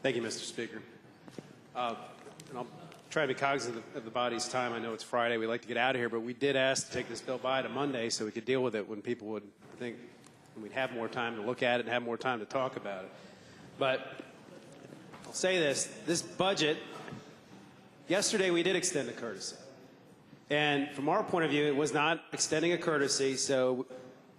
Thank you, Mr. Speaker. And I'll try to be cognizant of the body's time. I know it's Friday. We'd like to get out of here, but we did ask to take this bill by to Monday so we could deal with it when people would think we'd have more time to look at it and have more time to talk about it. But I'll say this budget, yesterday we did extend a courtesy. And from our point of view, it was not extending a courtesy so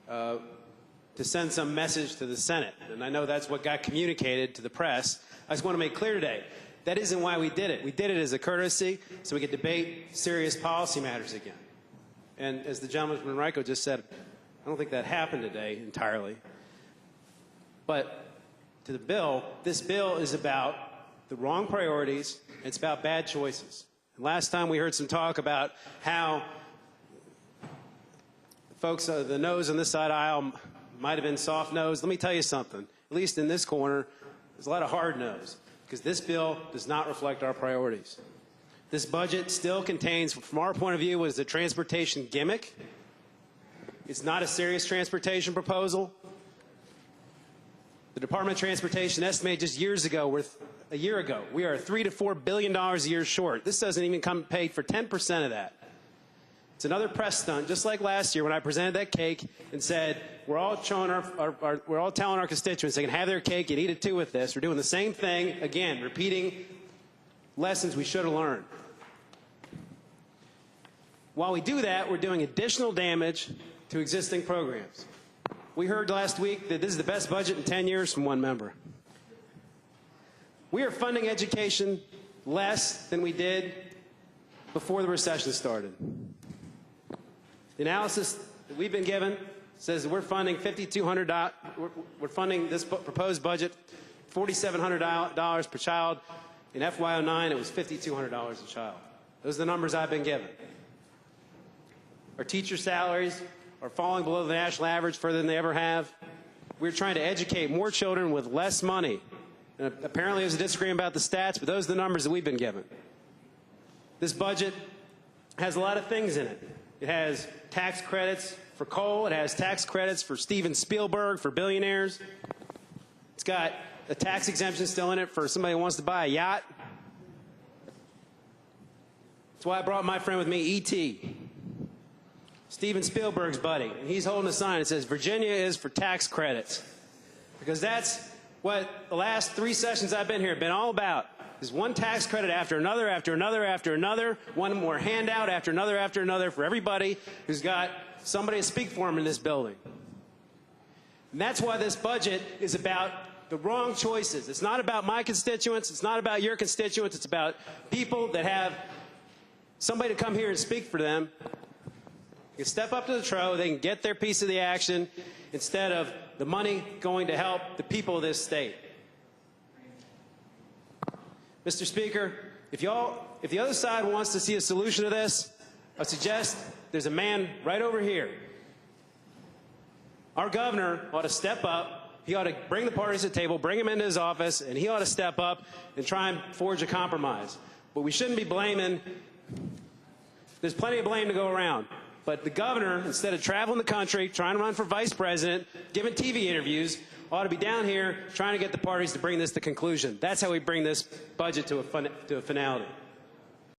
to send some message to the Senate. And I know that's what got communicated to the press. I just want to make clear today, that isn't why we did it. We did it as a courtesy so we could debate serious policy matters again. And as the gentleman from Enrico just said, I don't think that happened today entirely. But to the bill, this bill is about the wrong priorities, and it's about bad choices. And last time we heard some talk about how folks, the nose on this side of the aisle might have been soft-nosed. Let me tell you something. At least in this corner, there's a lot of hard nose, because this bill does not reflect our priorities. This budget still contains, from our point of view, what is a transportation gimmick. It's not a serious transportation proposal. The Department of Transportation estimated just a year ago, we are $3 to $4 billion a year short. This doesn't even come paid for 10% of that. It's another press stunt, just like last year when I presented that cake and said, we're all telling our constituents they can have their cake and eat it too with this. We're doing the same thing, again, repeating lessons we should have learned. While we do that, we're doing additional damage to existing programs. We heard last week that this is the best budget in 10 years from one member. We are funding education less than we did before the recession started. The analysis that we've been given says that we're funding $5,200. We're funding this proposed budget $4,700 per child. In FY09, it was $5,200 a child. Those are the numbers I've been given. Our teacher salaries are falling below the national average further than they ever have. We're trying to educate more children with less money. And apparently there's a disagreement about the stats, but those are the numbers that we've been given. This budget has a lot of things in it. It has tax credits for coal. It has tax credits for Steven Spielberg, for billionaires. It's got a tax exemption still in it for somebody who wants to buy a yacht. That's why I brought my friend with me, E.T., Steven Spielberg's buddy. And he's holding a sign that says, Virginia is for tax credits. Because that's what the last 3 sessions I've been here have been all about. Is one tax credit after another, after another, after another, one more handout after another for everybody who's got somebody to speak for them in this building. And that's why this budget is about the wrong choices. It's not about my constituents. It's not about your constituents. It's about people that have somebody to come here and speak for them. They can step up to the tro. They can get their piece of the action instead of the money going to help the people of this state. Mr. Speaker, if the other side wants to see a solution to this, I suggest there's a man right over here. Our governor ought to step up. He ought to bring the parties to the table, bring him into his office, and he ought to step up and try and forge a compromise. But we shouldn't be blaming. There's plenty of blame to go around. But the governor, instead of traveling the country, trying to run for vice president, giving TV interviews, ought to be down here trying to get the parties to bring this to conclusion. That's how we bring this budget to a finality.